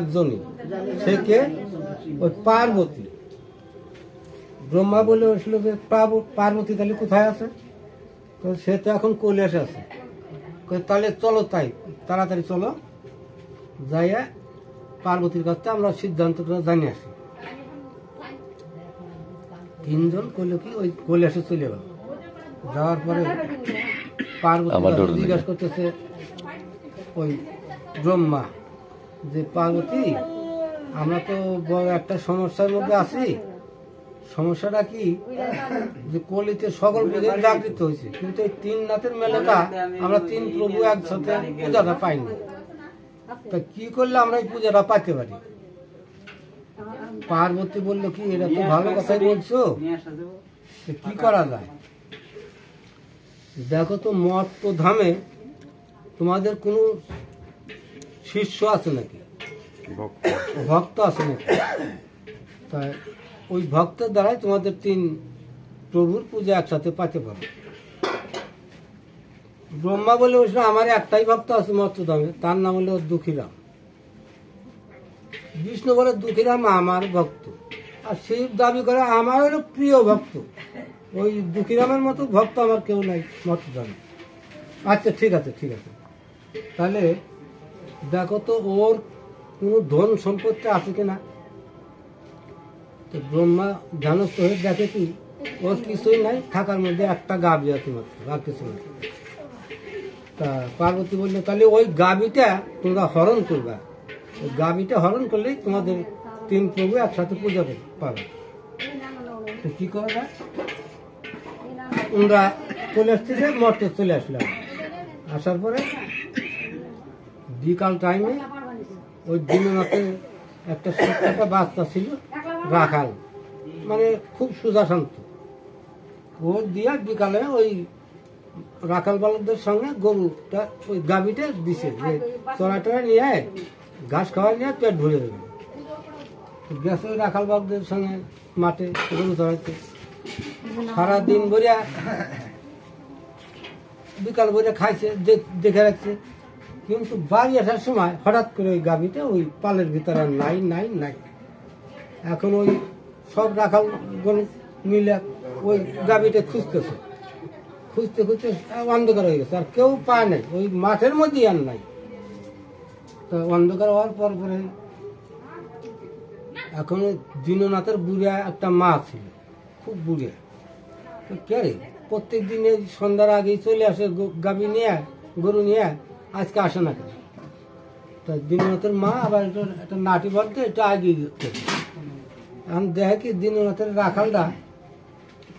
একজনই, সে কে? ওই পার্বতী। ব্রহ্মা বলে উঠল যে পার্বতী তাহলে কোথায় আছে? তো সে তো এখন কৈলাসে আছে। তাহলে চলো, তাই তাড়াতাড়ি চলো, যাইয়া পার্বতীর কাছে আমরা সিদ্ধান্তটা জানিয়ে আসি। তিনজন কইল কি ওই কৈলাসে চলে গেল। যাওয়ার পরে পার্বতী জিজ্ঞাসা করতেছে ওই ব্রহ্মা যে, পার্বতী আমরা তো বড় একটা সমস্যার মধ্যে আছি। সমস্যাটা কি যে কলিতে সকল পূজার জাগৃত হয়েছে, কিন্তু এই তিন নাথের মেলাটা আমরা তিন প্রভু একসাথে পূজাটা পাইনি। তা কি করলে আমরা এই পূজাটা পাইতে পারি? পার্বতী বললো কি, এটা তো ভালো কথাই বলছো, কি করা যায়? দেখো তো মর্ত ধামে তোমাদের কোন শিষ্য আছে নাকি, ভক্ত আছে নাকি? তাই ওই ভক্তের দ্বারাই তোমাদের তিন প্রভুর পূজা একসাথে পাইতে পারো। ব্রহ্মা বলে ওই আমার একটাই ভক্ত আছে মর্তধামে, তার নাম হলো দুঃখীরাম। বিষ্ণু বলে দুঃখীরাম আমার ভক্ত, আর শিব দাবি করে আমার হলো প্রিয় ভক্ত। ওই দুঃখীরামের মতো ভক্ত আমার কেউ নাই মর্তধামে। আচ্ছা ঠিক আছে, ঠিক আছে, তাহলে দেখো তো ওর কোনো ধন সম্পত্তি আছে কিনা। তো ব্রহ্মা ধ্যানস্থ হয়ে দেখে কি ওর কিছুই নাই, থাকার মধ্যে একটা গাভী আছে মাত্র, আর কিছু নাই। তা পার্বতী বললো তাহলে ওই গাভীটা তোমরা হরণ করবা, ওই গাভীটা হরণ করলেই তোমাদের তিন প্রভু একসাথে পূজা পাবে। তো কি করা যায়? ওরা চলে আসছে, মর্তে চলে আসলাম। আসার পরে বিকাল টাইমে ওই দিননাথের একটা ছোট্ট একটা বাচ্চা ছিল, রাখাল, মানে খুব সোজা শান্ত। ও দিয়া বিকালে ওই রাখাল বালকদের সঙ্গে গরুটা ওই গাভীটা দিছে যে চড়াটা নিয়ে ঘাস খাওয়া নিয়ে পেট ভরে দেবে। গেছে ওই রাখাল বালকদের সঙ্গে মাঠে গরু চড়াইতে, সারাদিন ভরিয়া বিকাল ভরিয়া খাইছে, দেখে রাখছে। কিন্তু বাড়ি আসার সময় হঠাৎ করে ওই গাভীটা ওই পালের ভিতরে নাই নাই নাই। এখন ওই সব রাখাল গরু মিলে ওই গাভীটা খুঁজতেছে, খুঁজতে খুঁজতে অন্ধকার হয়ে গেছে, আর কেউ পায় নাই, ওই মাঠের মধ্যেই আর নাই। তো অন্ধকার হওয়ার পর পরে এখন দীননাথের বুড়িয়া একটা মা ছিল, খুব বুড়িয়া। কে রে, প্রত্যেক দিন সন্ধ্যার আগেই চলে আসে গাভী নিয়ে, গরু নিয়ে, আজকে আসে না কেন? তা দীননাথের মা আবার একটা নাটি বলতে এটা আগিয়ে দিচ্ছে। এখন দেখে কি দীননাথের রাখালটা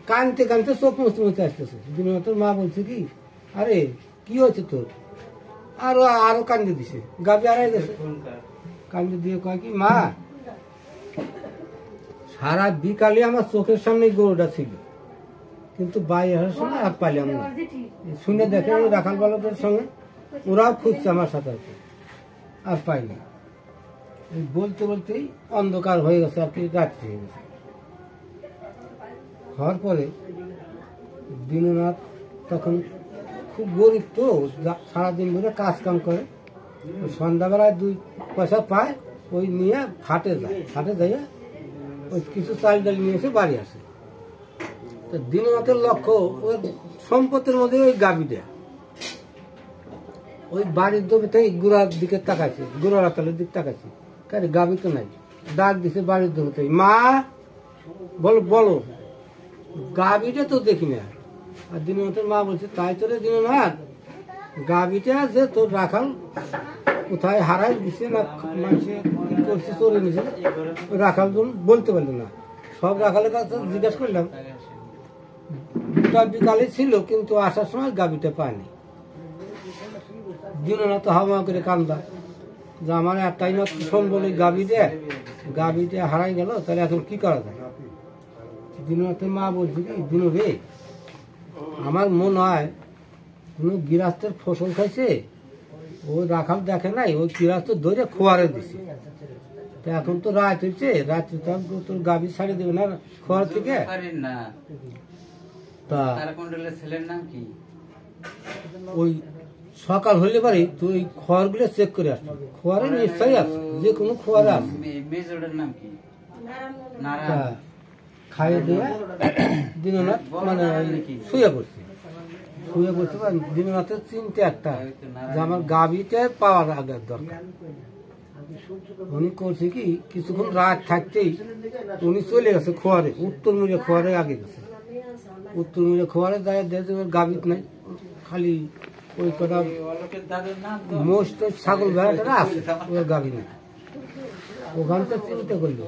কানতে কানতে চোখ মুছতে মুছতে আসতেছে। দীননাথের মা বলছে কি, আরে কি হয়েছে তোর? আরো কান্দে দিছে, গাভী হারাই গেছে। কান্দে দিয়ে কয় কি, মা সারা বিকালে আমার চোখের সামনে গরুটা ছিল, কিন্তু বাই আসার সময় আর পাইলাম না। শুনে দেখে রাখাল বালকের সঙ্গে ওরাও খুঁজছে আমার সাথে, আর পাইনি। বলতে বলতেই অন্ধকার হয়ে গেছে, আর কি রাত্রি হয়ে গেছে। হওয়ার পরে দীননাথ তখন খুব গরিব, তো সারাদিন ধরে কাজ কাম করে, সন্ধ্যাবেলায় 2 পয়সা পায়, ওই নিয়ে হাটে যায়, হাটে যাইয়া ওই কিছু চাল ডাল নিয়ে এসে বাড়ি আসে। তো দীননাথের লক্ষ্য ওই সম্পত্তির মধ্যে ওই গাভীটা। ওই বাড়ির দোবে থেকে গুড়ার দিকে তাকাইছে, গুড়ার আতালের দিকে তাকাইছে, কারে গাভী তো নাই। ডাক দিছে বাড়ির দোবে থেকে, মা বলো বলো, গাভীটা তো দেখি না। আর দীননাথের মা বলছে, তাই তো রে দীননাথ, গাভীটা যে তোর রাখাল কোথায় হারাই দিছে না মানুষে কি করছে, চলে নিছে, রাখাল বলতে পারলো না। সব রাখালের কাছে জিজ্ঞাসা করলাম, বিকালে ছিল, কিন্তু আসার সময় গাভীটা পায়নি। দীননাথ হাওয়া করে কান্দা যে আমার একটাই মাত্র সম্বল ওই গাভীটা হারাই গেল, তাহলে এখন কি করা যায়? দীননাথের মা বলছে কি, দিনু রে, আমার মনে হয় কোন গৃহস্থের ফসল খাইছে, ওই রাখাল দেখে নাই, ওই গৃহস্থ ধরে খোয়ারে দিছে। তো এখন তো রাত হয়েছে, রাত্রে তোর গাভী ছাড়িয়ে দেবে না খোয়ার থেকে। তা ওই সকাল হলে পারে তুই খড়গুলো চেক করে আসবি, খড়ে নিশ্চয়ই আছে, যে কোনো খড়ে আছে। মেজরের নাম কি? খাইয়ে দিয়ে দিননাথ মানে শুয়ে পড়ছে, দিননাথের চিন্তা একটা যে আমার গাভীটা পাওয়ার আগে দরকার। উনি করছে কি কিছুক্ষণ রাত থাকতেই উনি চলে গেছে খোয়ারে, উত্তর মুড়ে খোয়ারে আগে গেছে। উত্তর মুড়ে খোয়ারে যায় দেখে গাভী নাই, খালি ওই কটা মোষ ছাগল ভেড়াটা আছে, ওই গাভী নেই। ওখানে তো চিন্তা করলো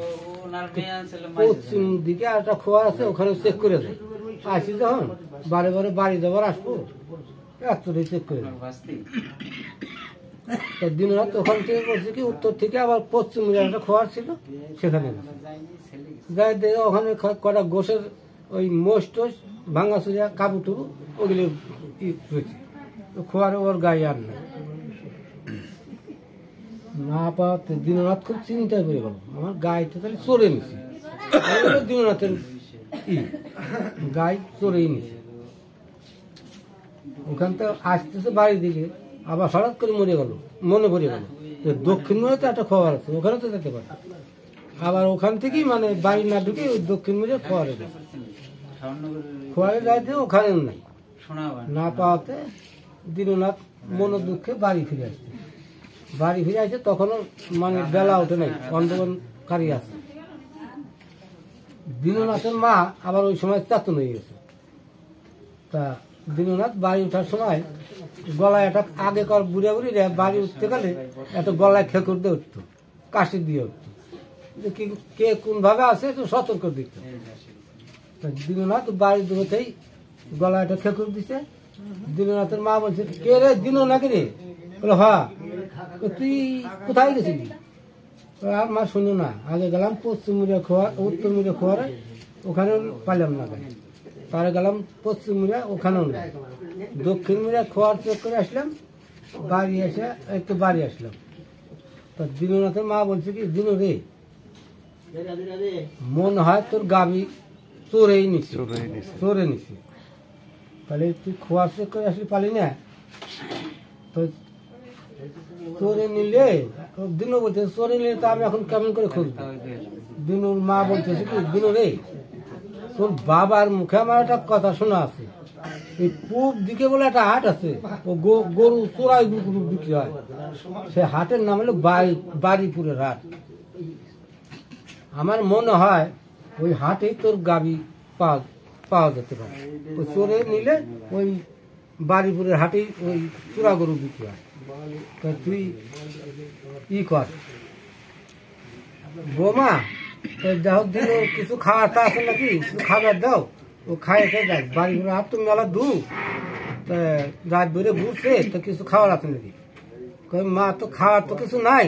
পশ্চিম দিকে আর একটা খোয়ার আছে, ওখানে চেক করে দেয়। আসি যখন বারে বারে বাড়ি যাবার আসবো, একটাই চেক করে দেয়। দিন রাত ওখান থেকে বলছে কি উত্তর থেকে আবার পশ্চিম একটা খোয়ার ছিল, সেখানে যাই দেখে ওখানে কটা গোসের ওই মোষ টোষ ভাঙা চুরিয়া কাবু টুবু ওগুলো রয়েছে, খোয়ারে ওর গায়ে আর নেই। না পাওয়াতে দিনরাত খুব চিন্তায় পড়ে গেল, আমার গাইতে তাহলে চড়ে নিছি। দিনরাতের গাই চড়েই নিছে। ওখান থেকে আসতেছে বাড়ির দিকে, আবার হঠাৎ করে মনে পড়ে গেল দক্ষিণ মুড়ে তো একটা খবর আছে, ওখানে তো যেতে পারে। আবার ওখান থেকেই মানে বাড়ি না ঢুকে ওই দক্ষিণ মুড়ে খোয়ারে গেছে, খোয়ারে যাইতে ওখানেও নাই। না পাওয়াতে দিননাথ মনের দুঃখে বাড়ি ফিরে আসছে। বাড়ি ফিরে আসে তখনও মানে বেলা ওঠে নাই, অন্ধকারী আছে। দিননাথের মা আবার ওই সময় চাতন হয়ে গেছে। তা দিননাথ বাড়ি ওঠার সময় গলায় একটা আগেকার বুড়া বুড়িরা বাড়ি উঠতে গেলে এত গলায় খেকুর দিয়ে উঠতো, কাশি দিয়ে উঠতো, যে কে কোন ভাবে আছে একটু সতর্ক দিত। দিননাথ বাড়ির দূরতেই গলায় একটা খেকুর দিছে। দিননাথের মা বলছে, কে রে দিন নাকি রে? বলে হ্যাঁ। তুই কোথায় গেছিলি? আর মা শুনো না, আগে গেলাম পশ্চিম মুড়ে খোয়া, উত্তর মুড়ে খোয়ারে, ওখানেও পাইলাম না গাড়ি। তারে গেলাম পশ্চিম মুড়ে, ওখানেও না। দক্ষিণ মুড়ে খোয়ার চেক করে আসলাম, বাড়ি এসে একটু বাড়ি আসলাম। তা দিননাথের মা বলছে কি, দিন রে মনে হয় তোর গাভী চোরেই নিছি, চোরে নিছি। তাহলে তুই খোয়ার চেক করে আসলি পালি না, তো চোরে নিলে দিনও বলছে চোরে নিলে তো আমি এখন কেমন করে খুঁজবো? দিনুর মা বলতেছে কি, দিনু রে তোর বাবার মুখে আমার একটা কথা শোনা আছে, এই পূব দিকে বলে একটা হাট আছে, ও গরু চোরাই বিক্রি হয়, সে হাটের নাম হলো বাড়িপুরের হাট। আমার মনে হয় ওই হাটেই তোর গাভী পাওয়া যেতে পারে। ওই চোরে নিলে ওই বাড়িপুরের হাটেই ওই চোরা গরু বিক্রি হয়। তো তুই ই কর বোমা, তো দেখো দিল কিছু খাওয়ার তা আছে নাকি, কিছু খাবার দাও, ও খায় খেয়ে দেখ বাড়িপুরের হাট তো মেলা দু, রাত বেড়ে ঘুরছে, তো কিছু খাওয়ার আছে নাকি? মা তো খাওয়ার তো কিছু নাই,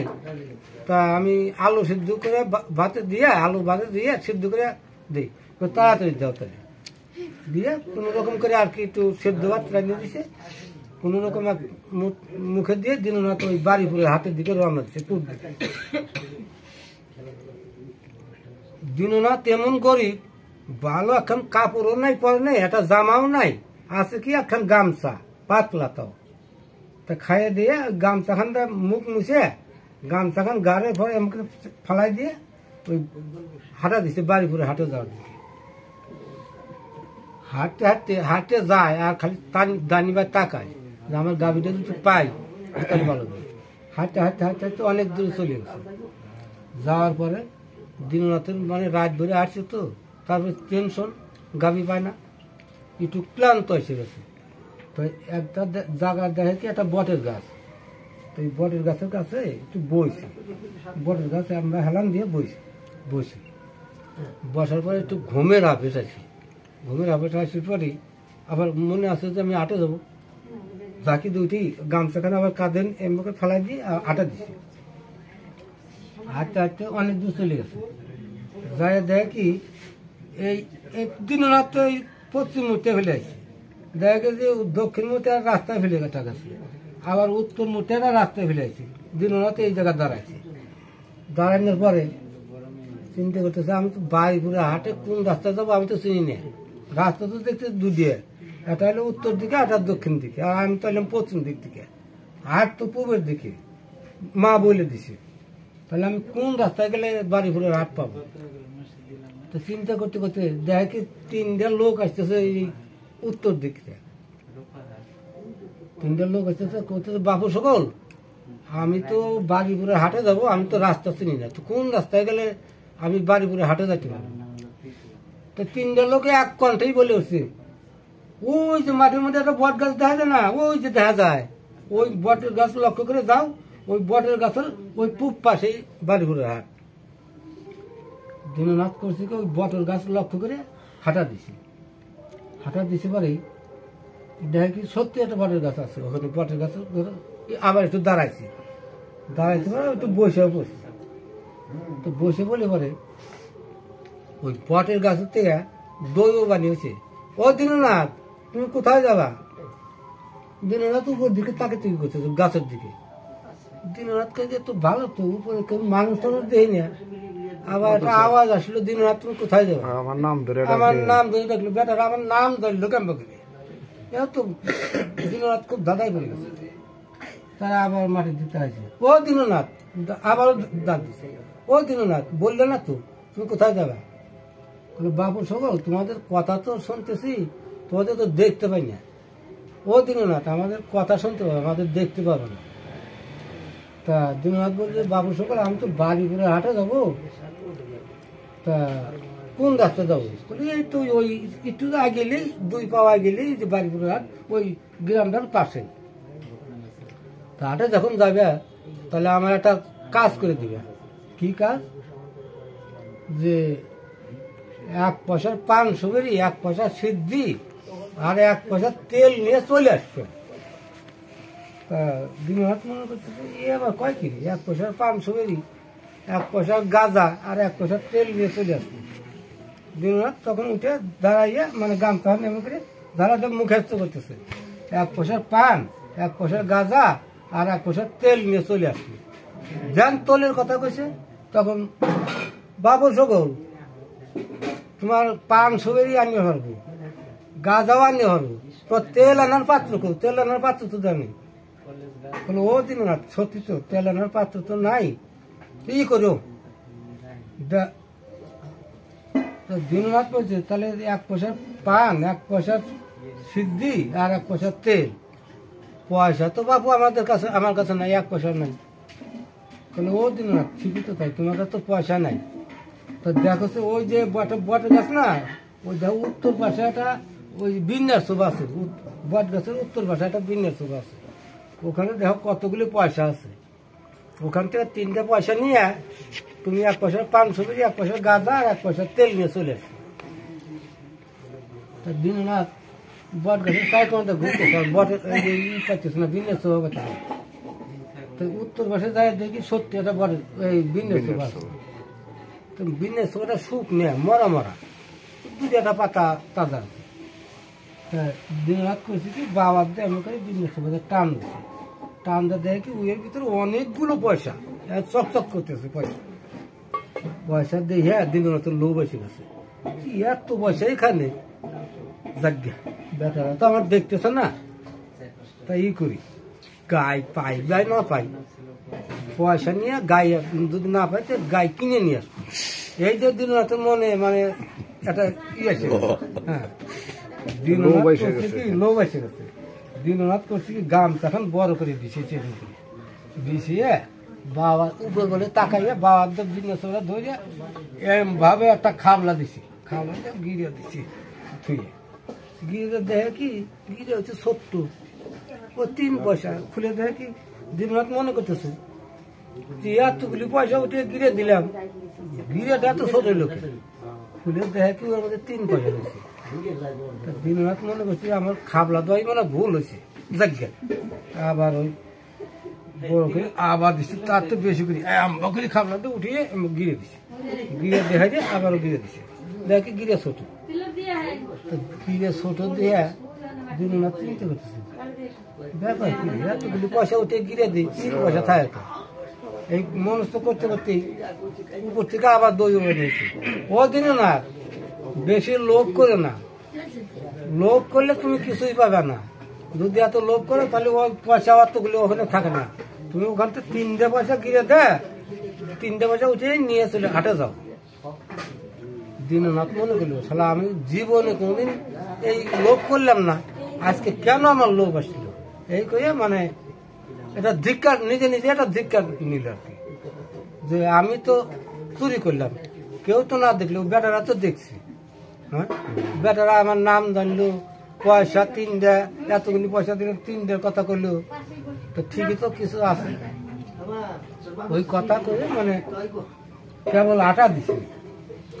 তা আমি আলু সিদ্ধ করে ভাতে দিয়ে, আলু ভাতে দিয়ে সিদ্ধ করে দিই, তাড়াতাড়ি দাও। তাহলে দিয়ে কোনো রকম করে আর কি একটু সেদ্ধ ভাত রান্নিয়ে দিছে, কোন রকম মুখে দিয়ে দিননাথ ওই বাড়িপুরের হাতের দিকে রওনা দিচ্ছে, পূব দিকে। দিননাথ এমন গরিব, ভালো এখন কাপড়ও নাই, পরে নাই, একটা জামাও নাই, আছে কি এখন গামছা পাতলা, তাও তা খাইয়ে দিয়ে গামছা খান মুখ মুছে গামছা খান গাড়ে ভরে আমাকে ফালাই দিয়ে ওই হাঁটা দিছে বাড়িপুরে হাটে যাওয়ার দিকে। হাঁটতে হাঁটতে হাঁটতে যায় আর খালি দানিবার তাকায় যে আমার গাভীটা যদি পাই তাহলে ভালো। হাঁটতে হাঁটতে হাঁটতে হাঁটতে অনেক দূরে চলে গেছে। যাওয়ার পরে দিননাথের মানে রাত ধরে আসছে, তো তারপরে টেনশন, গাভী পায় না, একটু ক্লান্ত এসে গেছে। তো একটা জায়গা দেখে কি একটা বটের গাছ, তো এই বটের গাছের কাছে একটু বইছি, বটের গাছে আমরা হেলান দিয়ে বসি। বসার পরে একটু ঘুমের আবেশ আছি, ঘুমের আবেশ আসার পরে আবার মনে আছে যে আমি আটে যাবো, বাকি দুইটি গামছাখানে আবার কাঁদেন এমনি ফেলাই দিয়ে আটা দিচ্ছি। হাঁটতে হাঁটতে অনেক দূর চলে গেছে। যাই দেখে কি এই দিনরাত ওই পশ্চিম মুহূর্তে ফেলে আসছে, দেখা গেছে দক্ষিণ মুহূর্তে আর রাস্তায় ফেলে গেছে, আবার উত্তর মুহূর্তে আর রাস্তায় ফেলে আসছে। দিনরাত এই জায়গায় দাঁড়াইছে। দাঁড়ানোর পরে চিন্তা করতেছে, আমি তো বাড়িপুরে হাটে কোন রাস্তা যাবো আমি তো চিনি না, রাস্তা তো দেখতে দুদিকে, এটা হলো উত্তর দিকে, এটা দক্ষিণ দিকে, আর আমি তো এলাম পশ্চিম দিক থেকে। হাট তো পূবের দিকে, মা বলে দিছে। তাহলে আমি কোন রাস্তায় গেলে বাড়িপুরের হাট পাবো? তো চিন্তা করতে করতে দেখে কি 3টা লোক আসতেছে এই উত্তর দিক থেকে। 3টা লোক আসতেছে, করতেছে বাপু সকল, আমি তো বাড়িপুরের হাটে যাব, আমি তো রাস্তা চিনি না, তো কোন রাস্তায় গেলে আমি বাড়িপুরের হাটে যাইতে পারবো? তো 3টা লোকে এক কণ্ঠেই বলে উঠছে, ওই যে মাঠের মধ্যে একটা বট গাছ দেখা যায় না, ওই যে দেখা যায়, ওই বটের গাছ লক্ষ্য করে যাও, ওই বটের গাছের ওই পূব পাশেই বাড়িপুরের হাট। দিননাথ করছে কি ওই বটের গাছ লক্ষ্য করে হাঁটা দিছে পরেই দেখে কি সত্যি একটা বটের গাছ আছে ওখানে। বটের গাছের আবার একটু দাঁড়াইছে পরে একটু বসেও পড়ছে। তো বসে বলে পরে ওই বটের গাছের থেকে দইও বানিয়েছে। ও দিননাথ, তুমি কোথায় যাবা? দিননাথ উপর দিকে তাকে তুই করছে গাছের দিকে। দিননাথ কে তো ভালো, তো উপরে কেউ মানুষ টানুষ দেয় না। আবার একটা আওয়াজ আসলো, দিননাথ তুমি কোথায় যাবা? আমার নাম ধরে ডাকলো। বেটার আমার নাম ধরলো কেমন করে? তো দিননাথ খুব দাদাই বলে গেছে। তারা আবার মাটি দিতে আসছে। ও দিননাথ, আবারও ডাক দিচ্ছে, ও দিননাথ বললে না তো তুমি কোথায় যাবা? বাবু সকল, তোমাদের কথা তো শুনতেছি, তোমাদের তো দেখতে পাই না। ও দিননাথ, আমাদের কথা শুনতে পাবে, আমাদের দেখতে পাবে না। তা দিননাথ বলছে, বাবু সকল, আমি তো বাড়িপুরে হাটে যাবো, তা কোন রাস্তা যাবো? এই তো ওই একটু গেলেই 2 পাওয়া গেলেই যে বাড়িপুরে হাট, ওই গ্রামটার পাশে। তা হাটে যখন যাবে তাহলে আমার একটা কাজ করে দিবে। কি কাজ? যে 1 পয়সার পান সুবেরি, 1 পয়সা সিদ্ধি আর 1 পয়সা তেল নিয়ে চলে আসবে। তা দিনহাট মনে করছে এ আবার কয় কি, 1 পয়সার পান সুবেরি, 1 পয়সার গাঁজা আর 1 পয়সার তেল নিয়ে চলে আসবে। দিনহাট তখন উঠে দাঁড়াইয়া মানে গামছা নেমে করে দাঁড়াতে মুখস্থ করতেছে, 1 পয়সার পান, 1 পয়সার গাঁজা আর 1 পয়সার তেল নিয়ে চলে আসবে। যান তোলের কথা কইছে, তখন বাবু সকল, তোমার পান সুবেরি আনিয়ে হরবো, গাঁজাও আনিয়ে হরবো, তো তেল আনার পাত্র কেউ, তেল আনার পাত্র তো জানি। ও দিননাথ, সত্যি তো তেল আনার পাত্র তো নাই, ই করো। দিননাথ বলছে, তাহলে 1 পয়সার পান, 1 পয়সার সিদ্ধি আর 1 পয়সার তেল। পয়সা তো বাবু আমাদের কাছে, আমার কাছে নাই, 1 পয়সা নাই। ও দিননাথ, ঠিকই তো তাই, তোমার কাছে তো পয়সা নাই। তো দেখো ওই যে বটের গাছ না, ওই দেখো উত্তর পাশে একটা ওই বিন্যাস শোভা আছে, বট গাছের উত্তর পাশে একটা বিন্যাস শোভা আছে। ওখানে দেখো কতগুলি পয়সা আছে। ওখান থেকে 3টা পয়সা নিয়ে তুমি 1 পয়সার পান সুবেরি, 1 পয়সার গাঁজা আর 1 পয়সার তেল নিয়ে চলে আসো। তা দিননাথ বট গাছের তাই তোমাদের ঘুরতে বটের পাচ্ছিস না, বিন্যাস শোভা পাচ্ছে। তো উত্তর পাশে যাই দেখি সত্যি একটা বটের এই বিন্যাস শোভা আছে। তো বিন্যাস ওটা সুখ নেই, মরা মরা, 2টা পাতা তাজা। দিনরাত করছি কি বাবার দিয়ে আমি করে বিন্যাস টান দিচ্ছে, টানটা দেয় কি ওর ভিতরে অনেকগুলো পয়সা চকচক করতেছে। পয়সা দিয়ে হ্যাঁ দিনরাত লোভ এসে গেছে, এত পয়সা এখানে যাজ্ঞা বেটারা তো আমার দেখতেছে না। তাই ই করি, গাই পাই গাই না পাই, পয়সা নিয়ে গাই যদি না পাই তো গাই কিনে নিয়ে আসবো। এই যে দিনরাতের মনে মানে একটা ইয়ে আছে, হ্যাঁ দিননাথ করছে কি লোভ এসে গেছে। দিননাথ করছে কি গামছা এখন বড় করে দিছে, চেপে করে দিছে। বাবা উপর বলে তাকাইয়া বাবার তো বিন্যাসরা ধরে এম ভাবে একটা খাবলা দিছি, খাবলাটা গিরে দিছি থুয়ে। গিরে দেখে কি গিরে হচ্ছে 70, ও 3 পয়সা। খুলে দেখে কি দিননাথ মনে করতেছে যে এতগুলি পয়সা উঠে গিরে দিলাম, গিরেটা তো ছোট লোকে। খুলে দেখে কি ওর মধ্যে 3 পয়সা দিচ্ছে। দিননাথ মনে করছে আমার খাবলা দই মানে ভুল হয়েছে, যাজ্ঞা আবার ওই বড় করে আবার দিচ্ছে, তার তো বেশি করে আম্বা করে খাবলাতে উঠিয়ে গিরে দিছে। গিরে দেখা যায় আবারও গিরে দিছে, দেখে গিরে ছোট। তো গিরে ছোট দিয়ে দিননাথ চিন্তা করতেছে ব্যাপার কি, এতগুলি পয়সা উঠে গিরে দিই, 3 পয়সা থাকে। এই মনস্থ করতে করতে উপর থেকে আবার দই নিয়েছে। ও দিননাথ বেশি লোভ করে না, লোভ করলে তুমি কিছুই পাবে না। যদি এত লোভ করো তাহলে ওই পয়সা অতগুলো ওখানে থাকে না। তুমি ওখান থেকে 3টে পয়সা গিরে দে, 3টে পয়সা উঠে নিয়ে চলে হাটে যাও। দিননাথ মনে করলো শালা আমি জীবনে কোনোদিন এই লোভ করলাম না, আজকে কেন আমার লোভ আসছিল এই করে মানে এটা ধিক্কার, নিজে নিজে এটা ধিক্কার নিল আর কি, যে আমি তো চুরি করলাম, কেউ তো না দেখলো, বেটারা তো দেখছি। হ্যাঁ, বেটারা আমার নাম জানলো, পয়সা 3টে, এতগুলি পয়সা দিল, 3টের কথা করলো, তো ঠিকই তো কিছু আছে। ওই কথা করে মানে কেবল আটা দিছে,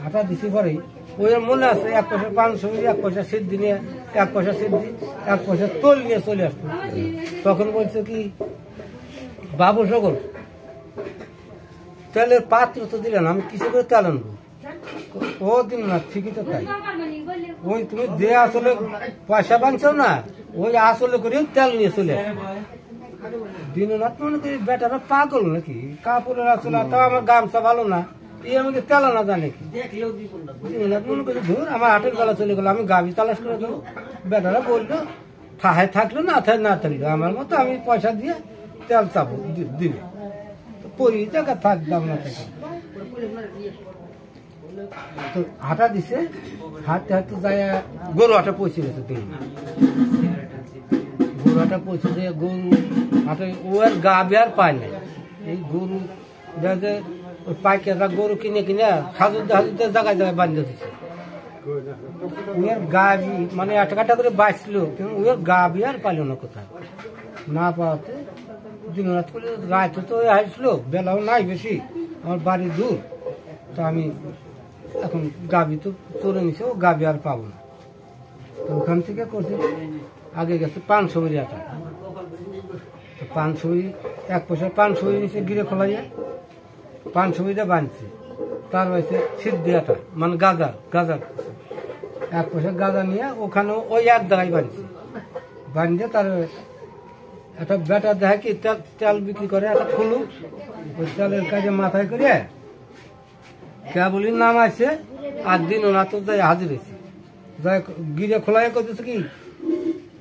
আটা দিছি পরেই ওই মনে আছে 1 পয়সা 500, 1 পয়সা সিদ্ধি নিয়ে, 1 পয়সা সিদ্ধি, 1 পয়সা তোল নিয়ে চলে আসতো। তখন বলছে কি, বাবু সকল তেলের পাত্র তো দিলেন, আমি কিছু করে তেল আনবো। ও দিন না, ঠিকই তো তাই। ওই তুমি যে আসলে পয়সা বানছো না, ওই আসলে করে তেল নিয়ে চলে আসে। দিননাথ মনে করি বেটারা পাগল নাকি, কাপড়ের আসলে তাও আমার গামছা ভালো না, এই আমাকে তেল না জানে কি। দিননাথ মনে করি ধর আমার হাটের বেলা চলে গেল, আমি গাবি তালাশ করে দেবো। বেটারা বললো থাহায় থাকলো না, থায় না থাকলো, আমার মতো আমি পয়সা দিয়ে তেল চাবো দিবে, পরি জায়গা থাকতাম না থাকে। তো হাঁটা দিছে, হাঁটতে হাঁটতে যায় গরু হাটে পৌঁছে গেছে। গরু হাটে পৌঁছে যে গরু হাটে ও আর গা বেয়ার পায় নাই। এই গরু দেখে ওই পাইকাররা গরু কিনে কিনে হাজুতে হাজুতে জায়গায় জায়গায় বাঁধতে দিচ্ছে। ওর গা মানে 1 টাকা করে বাঁচল, কিন্তু ওর গা বিয়ার পাইল না কোথায়, না পাওয়াতে দিনরাত করে রাতে তো আসছিল, বেলাও নাই বেশি, আমার বাড়ি দূর, তো আমি এখন গাবি তো চলে নিছে, ও গাবি আর পাবো না। তো ওখান থেকে করছে আগে গেছে 500 বেরি আটা, 500 বেরি 1 পয়সা 500 বেরি নিচে গিরে খোলাইয়া 500 বেরিটা বাঁধছে। তার হয়েছে সিদ্ধি আটা মানে গাজা, গাজা 1 পয়সা গাজা নিয়ে ওখানে ওই এক জায়গায় বাঁধছে। বাঁধে তার একটা বেটা দেখে কি তেল বিক্রি করে, একটা খুলুক, ওই তেলের কাজে মাথায় করে কেবলই নাম আছে। আর দিন ওনা তো যাই হাজির হয়েছে, যাই গিরে খোলাই করতেছে কি,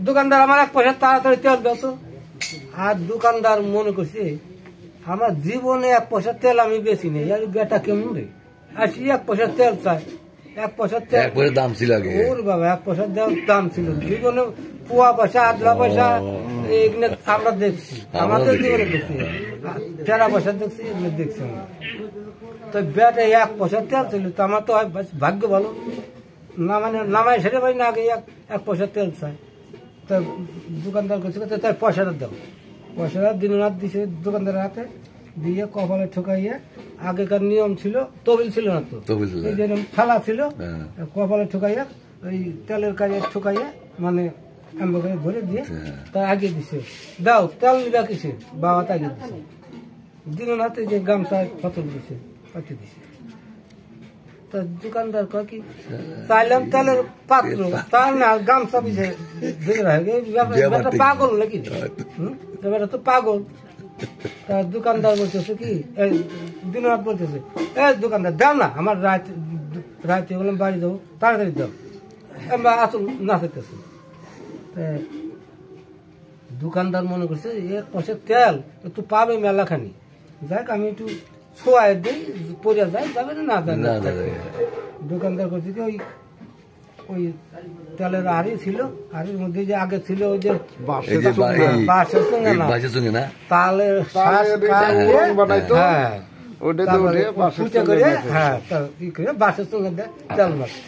দোকানদার আমার 1 পয়সা তাড়াতাড়ি তেল বেত। আর দোকানদার মনে করছে আমার জীবনে 1 পয়সা তেল আমি বেশি নেই, আর বেটা কেমন রে আসি 1 পয়সা তেল চাই, 1 পয়সা তেল দাম ছিল ওর বাবা, 1 পয়সা দাম ছিল। জীবনে পোয়া পয়সা, আদলা পয়সা এগুলো আমরা দেখছি, আমাদের জীবনে দেখছি, 13 পয়সা দেখছি, এগুলো দেখছি আমরা। তো বেটা 1 পয়সা তেল ছিল, তো আমার তো ভাগ্য ভালো না, মানে নামাই সেটা পারি না, আগে 1 পয়সা তেল চাই। তো দোকানদার করছে তার পয়সাটা দাও, পয়সাটা দিনরাত দিছে দোকানদারের হাতে দিয়ে কপালে ঠোকাইয়া, আগেকার নিয়ম ছিল তবিল ছিল না, তো যেরকম থালা ছিল, কপালে ঠোকাইয়া ওই তেলের কাজে ঠোকাইয়া মানে করে ভরে দিয়ে তা আগে দিছে, দাও তেল নিবা কিসে বাবা, আগে দিছে। দিনরাতে যে গামছা ফতল দিছে পাঠিয়ে দিছে। তা দোকানদার কয় কি, চাইলাম তেলের পাত্র, তার না গামছা পিছে ব্যাপারটা পাগল নাকি, ব্যাপারটা তো পাগল। তা দোকানদার বলতেছে কি, দিনরাত বলতেছে দোকানদার দাও না, আমার রাতে বললাম বাড়ি যাবো, তাড়াতাড়ি দাও, আসল নাচাইতেছে। দোকানদার মনে করছে 1 পয়সা তেল একটু পাবে মেলাখানি, যাক আমি একটু ছোঁয়ায় দিই, পড়ে যায়, যাবে না যাবে। দোকানদার করছে কি, ওই তেলের হাড়ি ছিল, হাড়ির মধ্যে যে আগে ছিল ওই যে বাঁশের সঙ্গে না, তাহলে ফুটে করে, হ্যাঁ ই করে বাঁশের সঙ্গে তেল মারছে।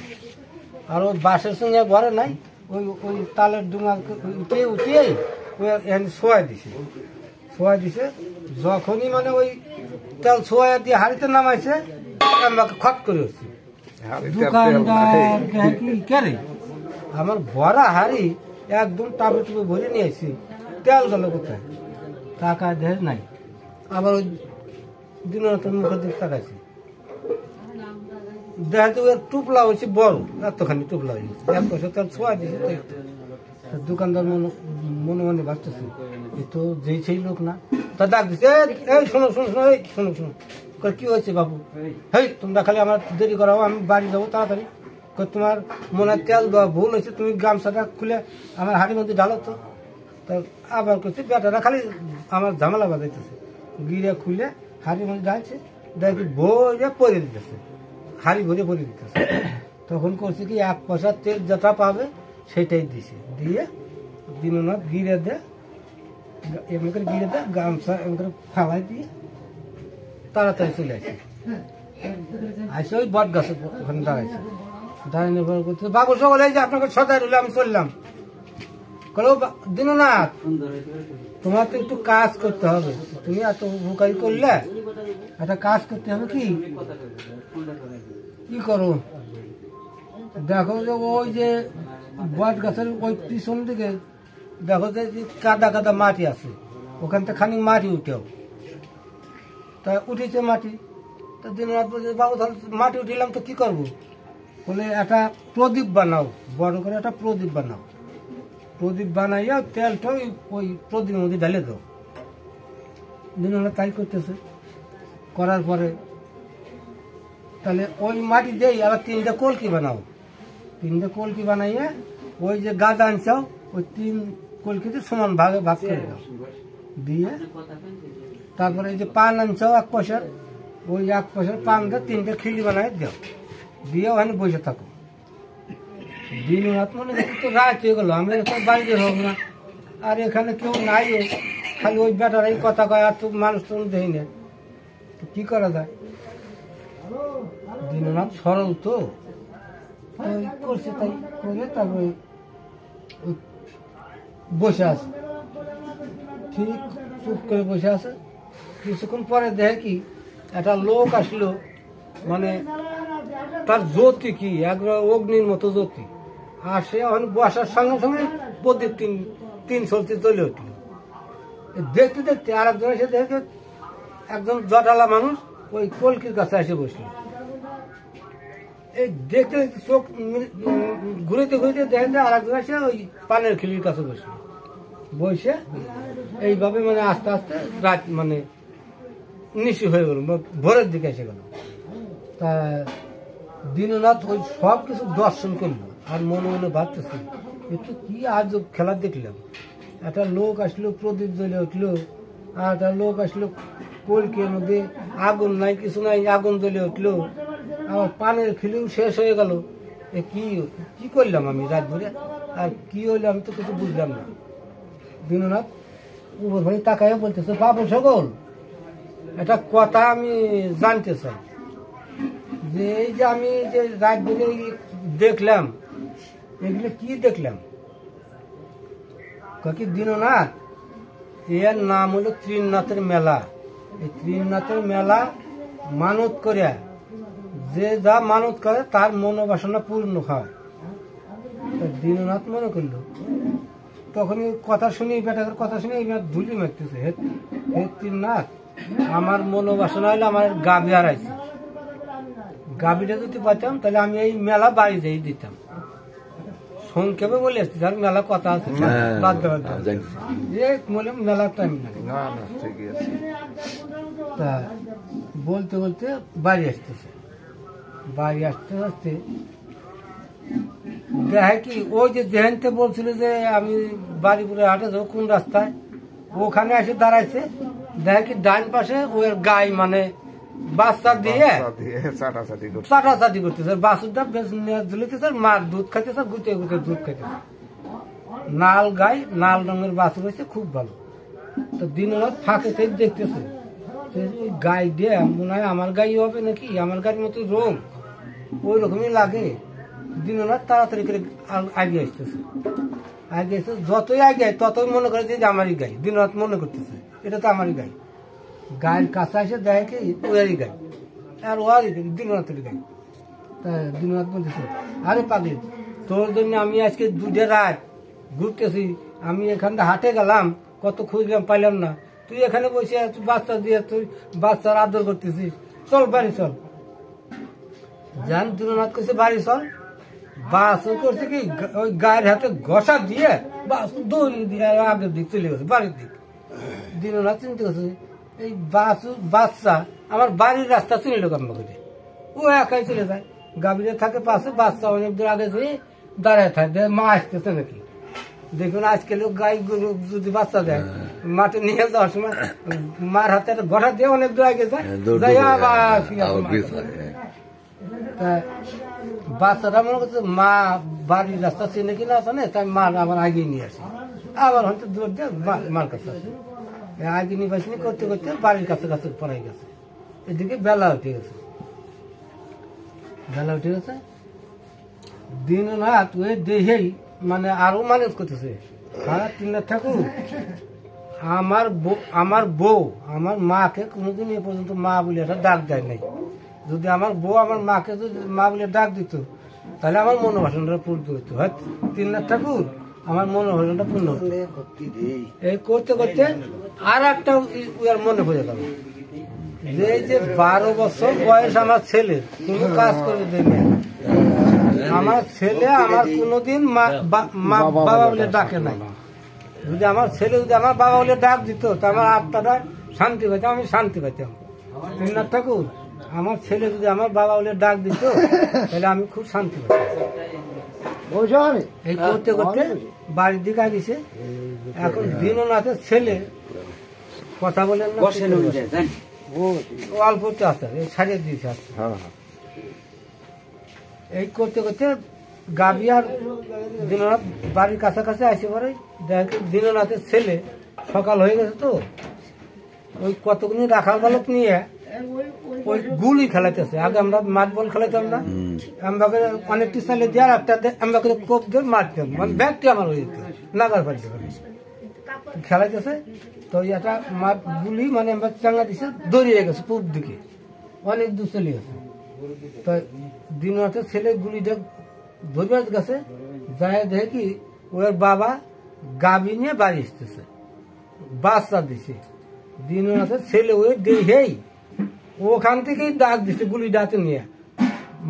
আর ওই বাঁশের সঙ্গে ভরে নাই, ওই ওই তালের ডুঙা উঠিয়ে উঠিয়ে ওই শোয়াই দিছে, শোয়াই দিছে। যখনই মানে ওই তেল ছোঁয়া দিয়ে হাড়িতে নামাইছে, আমাকে খট করে হচ্ছে। দোকানদার কি কেরে আমার ভরা হাড়ি একদম টাবে টুবে ভরে নিয়েছি, তেল গেল কোথায়, টাকা দেয় নাই। আবার ওই দিনরাতের মুখের দিকে তাকাইছি, দেখা যাচ্ছে ওর টুপলা হয়েছে বড়, এতখানি টুপলা হয়ে গেছে, 1 পয়সা তেল ছোঁয়া দিয়েছে। দোকানদার মনে মনে ভাবতেছে এ তো যেই সেই লোক না। তা ডাক দিচ্ছে, এই শোনো শোনো শোনো, এই শোনো শোনো, কি হয়েছে বাবু, হেই তোমরা খালি আমার দেরি করাও, আমি বাড়ি যাবো তাড়াতাড়ি, তোমার মনে হয় তেল দেওয়া ভুল হয়েছে, তুমি গামছাটা খুলে আমার হাড়ির মধ্যে ঢালো তো। তা আবার করছে বেটারা খালি আমার ঝামেলা বাজাইতেছে, গিরে খুলে হাড়ির মধ্যে ঢালছে, দেখি ভরে পরে দিতেছে, হাড়ি ভরে পরে দিতেছে। তখন করছে কি 1 পয়সা তেল যেটা পাবে সেটাই দিছে, দিয়ে দিননাথ গিরে দেয়, এমনি করে গিরে দেয়, গামছা এমনি করে ফালাই দিয়ে তাড়াতাড়ি চলে আসে। আসে ওই বট গাছের ওখানে দাঁড়াইছে, দাঁড়ানোর পর করতে বাবু সকলে যে আপনাকে সদাই রইলে আমি চললাম। বলো দিননাথ, তোমার তো একটু কাজ করতে হবে, তুমি এত উপকারী করলে, একটা কাজ করতে হবে। কি করো? দেখো যে ওই যে বট গাছের ওই পিছন দিকে দেখো যে কাদা কাদা মাটি আছে, ওখান থেকে খানিক মাটি উঠেও, তা উঠেছে মাটি। তা দিনরাত বলছে বাবু তাহলে মাটি উঠিলাম তো কি করবো? বলে একটা প্রদীপ বানাও, বড় করে একটা প্রদীপ বানাও, প্রদীপ বানাইয়া তেলটা ওই প্রদীপের মধ্যে ঢেলে দাও। দিনরাত তাই করতেছে, করার পরে তাহলে ওই মাটি দেই আবার 3টা কলকি বানাও, 3টা কলকি বানাইয়া ওই যে গাছ আনছাও ওই 3 কলকিতে সমান ভাগে ভাগ করে দাও, দিয়ে তারপরে এই যে পান আনছাও 1 পয়সার, ওই 1 পয়সার পানটা 3টে খিলি বানাই দাও, দিয়ে ওখানে বসে থাকো। দিন রাত মনে তো রাত হয়ে গেল, আমি বাড়িতে হোক না, আর এখানে কেউ নাই, খালি ওই বেটারাই কথা কয়, আর তো মানুষ তো দেখি না, কি করা যায়? দিনরাত সরল তো করছে, তাই করে তারপরে বসে আছে, ঠিক চুপ করে বসে আছে। কিছুক্ষণ পরে দেখে কি একটা লোক আসলো, মানে তার জ্যোতি কি একবার অগ্নির মতো জ্যোতি, আর সে বসার সঙ্গে সঙ্গে প্রদীপ 3 চলতে চলে উঠল। দেখতে দেখতে আর একজন এসে দেখে একজন জটালা মানুষ ওই কলকির কাছে এসে বসল। এই দেখতে দেখতে চোখ ঘুরেতে ঘুরেতে দেখে আর একজন এসে ওই পানের খিলির কাছে বসল, বসে এইভাবে মানে আস্তে আস্তে রাত মানে নিশি হয়ে গেল, ভোরের দিকে এসে গেল। তা দিনরাত ওই সব কিছু দর্শন করলো, আর মনে মনে ভাবতেছে একটু কি আজ খেলা দেখলাম। একটা লোক আসলো, প্রদীপ জ্বলে উঠলো, আর একটা লোক আসলো কলকির মধ্যে আগুন নাই কিছু নাই, আগুন জ্বলে উঠলো, আমার পানের খিলিও শেষ হয়ে গেল। এ কি করলাম আমি রাত ভরে, আর কি হইলো আমি তো কিছু বুঝলাম না। দিনরাত উপর ভাই তাকায় বলতেছে বাবু সকল, একটা কথা আমি জানতে চাই, যে এই যে আমি যে রাত ভরে দেখলাম, এগুলো কি দেখলাম? কি দিননাথ, এর নাম হলো ত্রিনাথের মেলা। এই ত্রিনাথের মেলা মানত করে, যে যা মানত করে তার মনোবাসনা পূর্ণ হয়। দিননাথ মনে করলো, তখন কথা শুনি, বেটাদের কথা শুনে ধুলি মারতেছে, হে ত্রিনাথ, আমার মনোবাসনা হলে আমার গাভী হারাইছে, গাভীটা যদি পাইতাম তাহলে আমি এই মেলা বাড়ি যাই দিতাম। সংক্ষেপে বলে আসছি, আর মেলা কথা আছে, মেলা টাইম তা বলতে বলতে বাড়ি আসতেছে, বাড়ি আসতে আসতে দেখে কি ওই যে জেহেনতে বলছিল যে আমি বাড়িপুরে হাটে যাবো কোন রাস্তায়, ওখানে এসে দাঁড়াইছে। দেখে কি ডান পাশে ওই গাই মানে বাচ্চা দিয়ে চাটাচাটি করতেছে, বাছুরটা ঝুলিতেছে, মার দুধ খাইতেছে, গুটে গুটে দুধ খাইতেছে। নাল গাই, নাল রঙের বাছুর হয়েছে, খুব ভালো। তো দিনরাত ফাঁকে থেকে দেখতেছে, ওই গাই দিয়ে মনে হয় আমার গাই হবে নাকি, আমার গাড়ির মতো রোগ ওই রকমই লাগে। দিনরাত তাড়াতাড়ি করে আগে আসতেছে, আগে এসে যতই আগে ততই মনে করে যে আমারই গাই, দিনরাত মনে করতেছে এটা তো আমারই গাই। গায়ের কাছে এসে দেখে কি ওয়ারই গাই, আর ওয়ারই দিনরাতের গাই। তা দিনরাত বলতেছে, আরে পাগলি, তোর জন্য আমি আজকে 2টা রাত ঘুরতেছি, আমি এখান থেকে হাটে গেলাম, কত খুঁজলাম পাইলাম না, তুই এখানে বসে বাচ্চা দিয়ে তুই বাচ্চার আদর করতেছিস, চল বাড়ি চল। জান দিনরাত করছে বাড়ি চল, বাসও করছে কি ওই গায়ের হাতে ঘষা দিয়ে বাস দৌড়ি দিয়ে আগের দিক চলে গেছে, বাড়ির দিক। দিনরাত চিন্তা করছে এই বাচ্চা আমার বাড়ির রাস্তা চিনল কাম্বা করে, ও একাই চলে যায়। গাভীরে থাকে পাশে, বাচ্চা অনেক দূর আগে যে দাঁড়ায় থাকে, মা আসতেছে নাকি। দেখুন আজকে লোক গাই গরু যদি বাচ্চা দেয়, মাঠে নিয়ে যাওয়ার সময় মার হাতে একটা গঠা দিয়ে অনেক দূর আগে যায়, বাচ্চাটা মনে করছে মা বাড়ির রাস্তা চিনে কিনা আছে না, তাই মা আবার আগে নিয়ে আসে, আবার হয়তো দূর দিয়ে মার কাছে আসে, আগে নিয়ে পাইনি করতে করতে বাড়ির কাছে কাছে পড়াই গেছে। এদিকে বেলা উঠে গেছে, বেলা উঠে গেছে, দিন রাত ওই দেহেই মানে আরো মানুষ করতেছে। হ্যাঁ, তিনটা ঠাকুর আমার বউ আমার মাকে কোনোদিন এ পর্যন্ত মা বলে একটা ডাক দেয় নাই। যদি আমার বউ আমার মাকে যদি মা বলে ডাক দিত, তাহলে আমার মনোবাসনটা পূর্ণ হতো। হয় তিনটা ঠাকুর আমার মনোবাসনটা পূর্ণ হতো। এই করতে করতে আর একটা মনে পড়ে গেল, যে এই যে 12 বছর বয়স আমার ছেলে কোনো কাজ করে দেয়নি। আমার ছেলে আমার কোনোদিন বাবা বলে ডাকে নাই। যদি আমার ছেলে যদি আমার বাবা বলে ডাক দিত, তা আমার আত্মাটা শান্তি পাইতাম, আমি শান্তি পাইতাম। তিননাথ ঠাকুর আমার ছেলে যদি আমার বাবা বলে ডাক দিত, তাহলে আমি খুব শান্তি পাইতাম। এই করতে করতে বাড়ির দিকে গেছে। এখন দীননাথের ছেলে কথা বলেন না, অল্প আছে ছাড়িয়ে দিয়েছে। এই করতে করতে গাভী আর দীননাথ বাড়ির কাছাকাছি আসে পরে দেখে দীননাথের ছেলে সকাল হয়ে গেছে, তো ওই কতগুলি রাখাল বালক নিয়ে ওই গুলি খেলাইতেছে। আগে আমরা মাঠ বল খেলাইতাম না, আমাকে অনেকটি সালে দেওয়ার একটা আমাকে কোপ দিয়ে মারতাম, মানে ব্যাগটি আমার হয়ে যেত নাগার পাড়তে পারে খেলাইতেছে। তো এটা গুলি মানে আমরা চাঙ্গা দিছে, দৌড়িয়ে গেছে পূব দিকে, অনেক দূর চলে গেছে। তো দীননাথের ছেলে গুলিটা ধরবার গেছে, যায় দেখে কি ওর বাবা গাভী নিয়ে বাড়ি আসতেছে, বাচ্চা দিছে। দীননাথের ছেলে ওই দেখেই ওখান থেকেই ডাক দিছে গুলি ডাকে নিয়ে,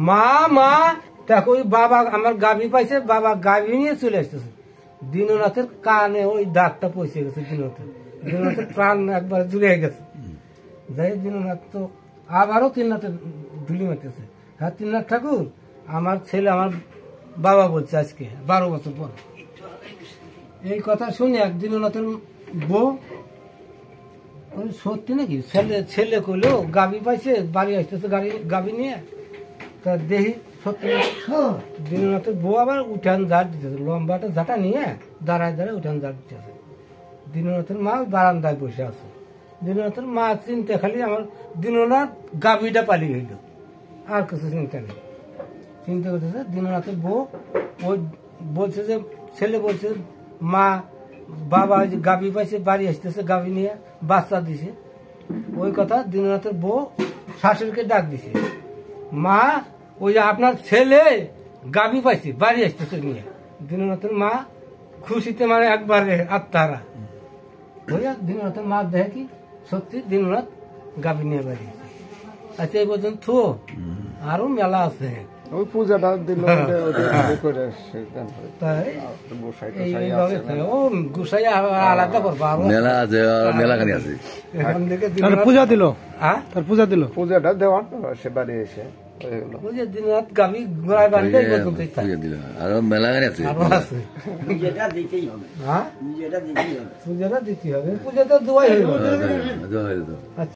মা মা দেখো ওই বাবা আমার গাভী পাইছে, বাবা গাভী নিয়ে চলে আসতেছে। দীননাথের কানে ওই ডাকটা পৌঁছে গেছে, দীননাথের প্রাণ একবার জুড়ে গেছে। যাই দীননাথ তো আবারও তিননাথের ধুলি মারতেছে, হ্যাঁ তিননাথ ঠাকুর আমার ছেলে আমার বাবা বলছে আজকে 12 বছর পর। এই কথা শুনে এক দীননাথের বউ সত্যি নাকি ছেলে কইলো গাভী পাইছে, বাড়ি আসতেছে গাভী নিয়ে। তা দেখি সত্যি দীননাথের বউ আবার উঠান ঝাড় দিতেছে, লম্বাটা ঝাঁটা নিয়ে দাঁড়ায় দাঁড়ায় উঠান ঝাড় দিতেছে। দীননাথের মা বারান্দায় বসে আছে। দীননাথের মা চিন্তা খালি আমার দীননাথ গাভীটা পালিয়ে গেল, আর কিছু চিন্তা নেই। চিন্তা করতেছে দীননাথের বউ ওই বলছে যে ছেলে বলছে মা বাবা যে গাভী পাইছে বাড়ি আসতেছে, গাভী নিয়ে বাচ্চা দিছে। ওই কথা দীননাথের বউ শাশুড়িকে ডাক দিছে, মা ওই যে আপনার ছেলে গাভী পাইছে বাড়ি আসতেছে নিয়ে। দীননাথের মা খুশিতে মানে একবারে আত্মাহারা হইয়া দীননাথের মা দেখে কি সত্যি দীননাথ গাভী নিয়ে বাড়ি। আচ্ছা এই পর্যন্ত আরো মেলা আছে। ওই পূজাটা দিল আলাদা করবো, মেলা আছে, মেলাখানি আছে। পূজা দিল, তার পূজা দিল, পূজাটা দেওয়ার সে বাড়ি এসে দিনরাত গাভী ঘোড়ায় বাড়ি আরো মেলাখানি আছে। পূজাটা দিতেই হবে, পূজাটা দিতে হবে, পূজাটা দোয়াই হইল।